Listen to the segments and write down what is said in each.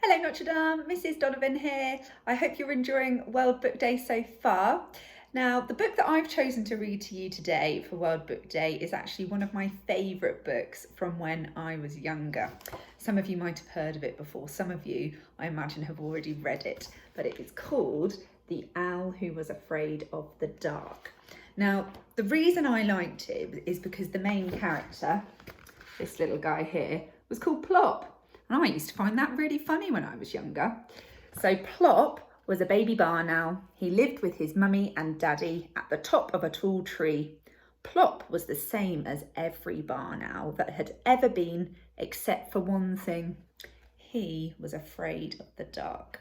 Hello Notre Dame, Mrs. Donovan here. I hope you're enjoying World Book Day so far. Now, the book that I've chosen to read to you today for World Book Day is actually one of my favourite books from when I was younger. Some of you might have heard of it before, some of you, I imagine, have already read it, but it is called The Owl Who Was Afraid of the Dark. Now, the reason I liked it is because the main character, this little guy here, was called Plop. And I used to find that really funny when I was younger. So Plop was a baby barn owl. He lived with his mummy and daddy at the top of a tall tree. Plop was the same as every barn owl that had ever been, except for one thing. He was afraid of the dark.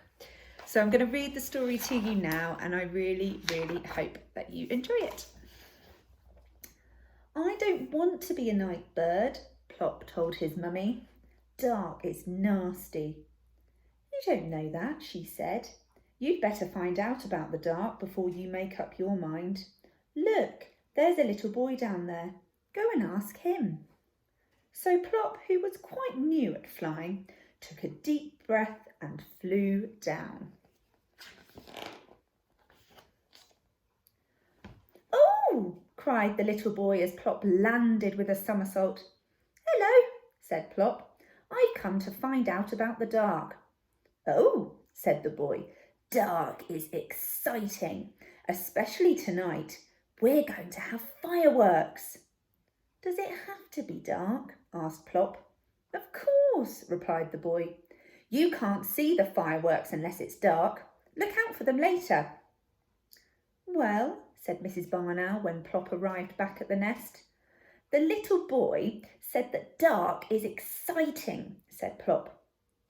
So I'm going to read the story to you now, and I really, really hope that you enjoy it. I don't want to be a night bird, Plop told his mummy. Dark is nasty. You don't know that, she said. You'd better find out about the dark before you make up your mind. Look, there's a little boy down there. Go and ask him. So Plop, who was quite new at flying, took a deep breath and flew down. Oh, cried the little boy as Plop landed with a somersault. Hello, said Plop. I've come to find out about the dark. Oh, said the boy, dark is exciting, especially tonight. We're going to have fireworks. Does it have to be dark? Asked Plop. Of course, replied the boy. You can't see the fireworks unless it's dark. Look out for them later. Well, said Mrs. Barn Owl when Plop arrived back at the nest. The little boy said that dark is exciting, said Plop.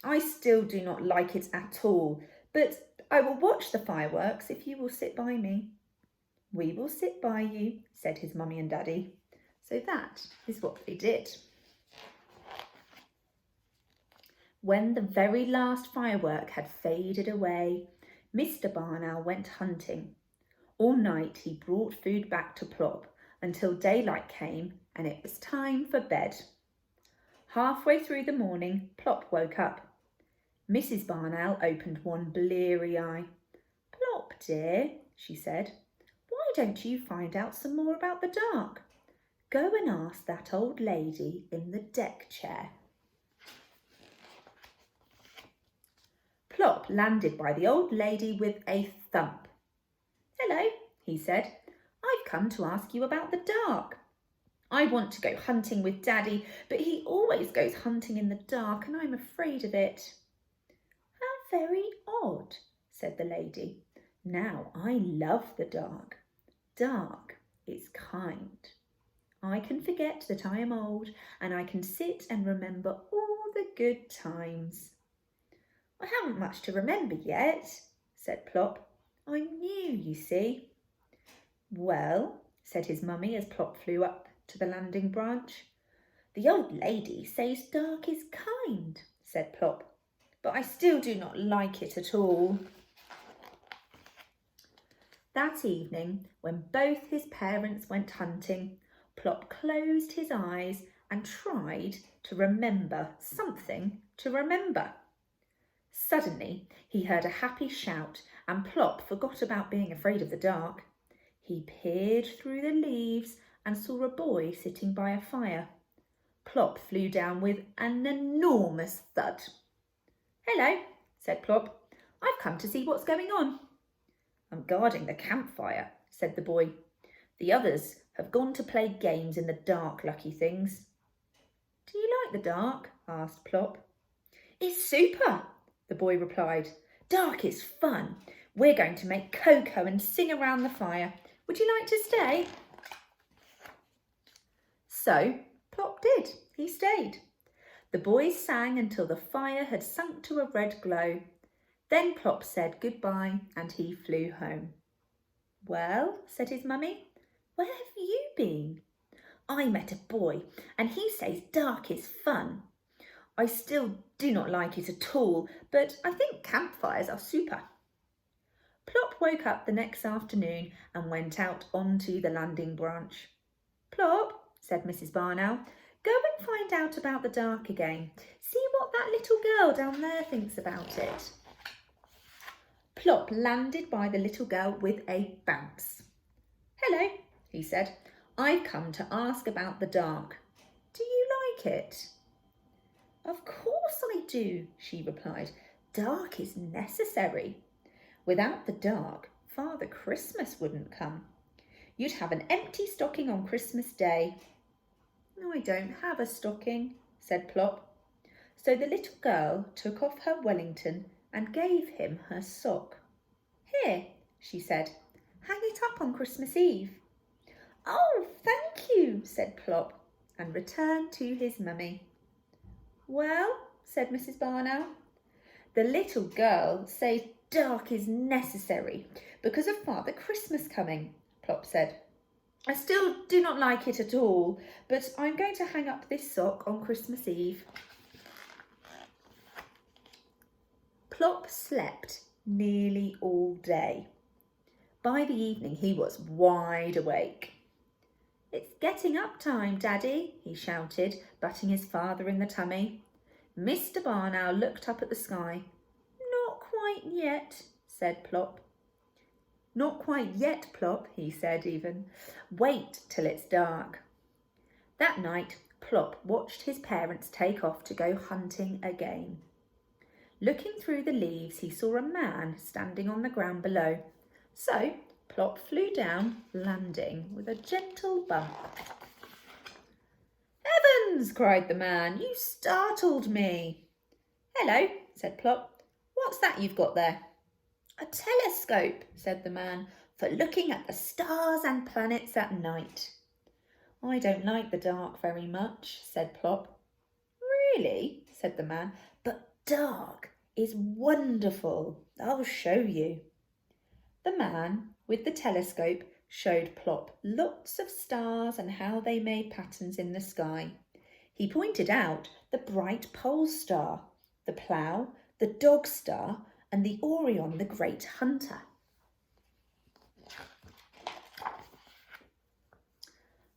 I still do not like it at all, but I will watch the fireworks if you will sit by me. We will sit by you, said his mummy and daddy. So that is what they did. When the very last firework had faded away, Mr. Barn Owl went hunting. All night he brought food back to Plop until daylight came and it was time for bed. Halfway through the morning, Plop woke up. Mrs. Barn Owl opened one bleary eye. Plop, dear, she said, why don't you find out some more about the dark? Go and ask that old lady in the deck chair. Plop landed by the old lady with a thump. Hello, he said. I've come to ask you about the dark. I want to go hunting with Daddy, but he always goes hunting in the dark and I'm afraid of it. How very odd, said the lady. Now I love the dark. Dark is kind. I can forget that I am old and I can sit and remember all the good times. I haven't much to remember yet, said Plop. I'm new, you see. Well, said his mummy as Plop flew up to the landing branch. The old lady says dark is kind, said Plop, but I still do not like it at all. That evening, when both his parents went hunting, Plop closed his eyes and tried to remember something to remember. Suddenly, he heard a happy shout and Plop forgot about being afraid of the dark. He peered through the leaves and saw a boy sitting by a fire. Plop flew down with an enormous thud. Hello, said Plop. I've come to see what's going on. I'm guarding the campfire, said the boy. The others have gone to play games in the dark, lucky things. Do you like the dark? Asked Plop. It's super, the boy replied. Dark is fun. We're going to make cocoa and sing around the fire. Would you like to stay? So Plop did. He stayed. The boys sang until the fire had sunk to a red glow. Then Plop said goodbye and he flew home. Well, said his mummy, where have you been? I met a boy and he says dark is fun. I still do not like it at all, but I think campfires are super. Plop woke up the next afternoon and went out onto the landing branch. Plop, said Mrs. Barn Owl, go and find out about the dark again. See what that little girl down there thinks about it. Plop landed by the little girl with a bounce. Hello, he said. I've come to ask about the dark. Do you like it? Of course I do, she replied. Dark is necessary. Without the dark, Father Christmas wouldn't come. You'd have an empty stocking on Christmas Day. I don't have a stocking, said Plop. So the little girl took off her Wellington and gave him her sock. Here, she said, hang it up on Christmas Eve. Oh, thank you, said Plop, and returned to his mummy. Well, said Mrs. Barnow, the little girl says dark is necessary because of Father Christmas coming, Plop said. I still do not like it at all, but I'm going to hang up this sock on Christmas Eve. Plop slept nearly all day. By the evening he was wide awake. It's getting up time, Daddy, he shouted, butting his father in the tummy. Mr. Barnow looked up at the sky. Not quite yet, said Plop. Not quite yet, Plop, he said even. Wait till it's dark. That night, Plop watched his parents take off to go hunting again. Looking through the leaves, he saw a man standing on the ground below. So Plop flew down, landing with a gentle bump. Heavens, cried the man, you startled me. Hello, said Plop. What's that you've got there? A telescope, said the man, for looking at the stars and planets at night. I don't like the dark very much, said Plop. Really, said the man, but dark is wonderful. I'll show you. The man with the telescope showed Plop lots of stars and how they made patterns in the sky. He pointed out the bright pole star, the plough, the dog star, and the Orion, the great hunter.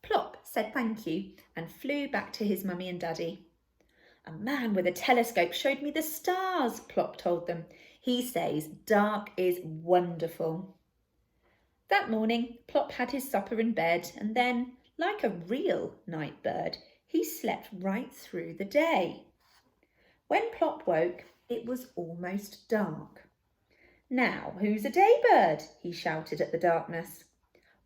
Plop said thank you and flew back to his mummy and daddy. A man with a telescope showed me the stars, Plop told them. He says dark is wonderful. That morning, Plop had his supper in bed and then, like a real night bird, he slept right through the day. When Plop woke, it was almost dark. Now, who's a day bird? He shouted at the darkness.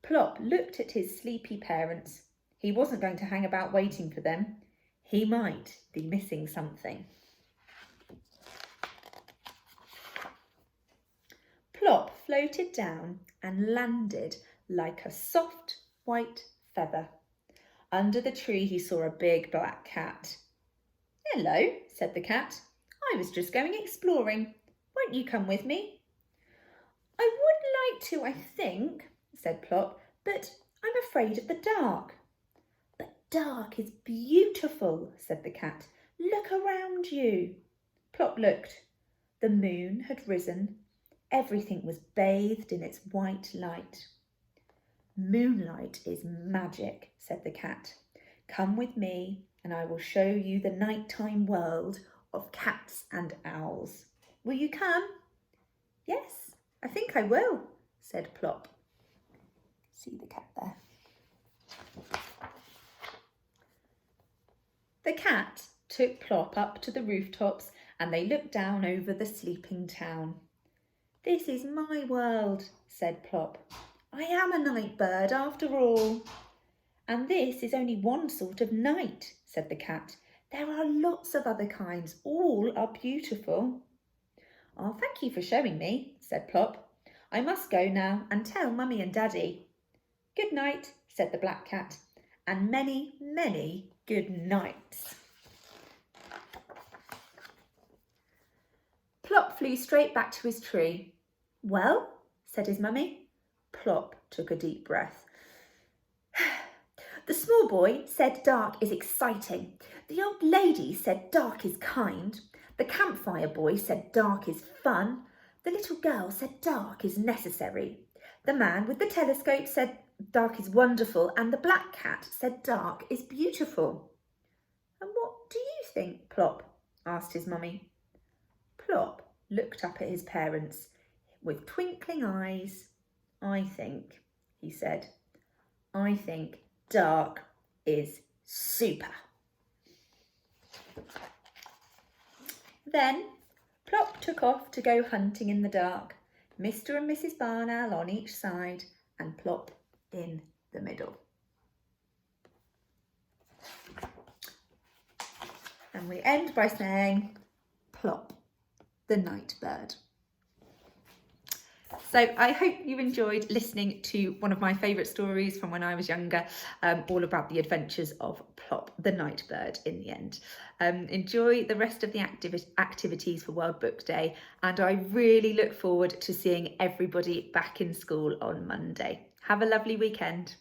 Plop looked at his sleepy parents. He wasn't going to hang about waiting for them. He might be missing something. Plop floated down and landed like a soft white feather. Under the tree he saw a big black cat. Hello, said the cat. I was just going exploring. Won't you come with me? I would like to, I think, said Plop, but I'm afraid of the dark. But dark is beautiful, said the cat. Look around you. Plop looked. The moon had risen. Everything was bathed in its white light. Moonlight is magic, said the cat. Come with me and I will show you the nighttime world of cats and owls. Will you come? Yes, I think I will, said Plop. See the cat there. The cat took Plop up to the rooftops and they looked down over the sleeping town. This is my world, said Plop. I am a night bird after all. And this is only one sort of night, said the cat. There are lots of other kinds. All are beautiful. Oh, thank you for showing me, said Plop. I must go now and tell Mummy and Daddy. Good night, said the black cat, and many, many good nights. Plop flew straight back to his tree. Well, said his mummy. Plop took a deep breath. The small boy said dark is exciting. The old lady said dark is kind. The campfire boy said dark is fun. The little girl said dark is necessary. The man with the telescope said dark is wonderful. And the black cat said dark is beautiful. And what do you think, Plop? Asked his mummy. Plop looked up at his parents with twinkling eyes. "I think," he said, "I think dark is super." Then Plop took off to go hunting in the dark, Mr. and Mrs. Barn Owl on each side, and Plop in the middle. And we end by saying, Plop, the night bird. So I hope you enjoyed listening to one of my favourite stories from when I was younger, all about the adventures of Plop, the night bird in the end. Enjoy the rest of the activities for World Book Day, and I really look forward to seeing everybody back in school on Monday. Have a lovely weekend.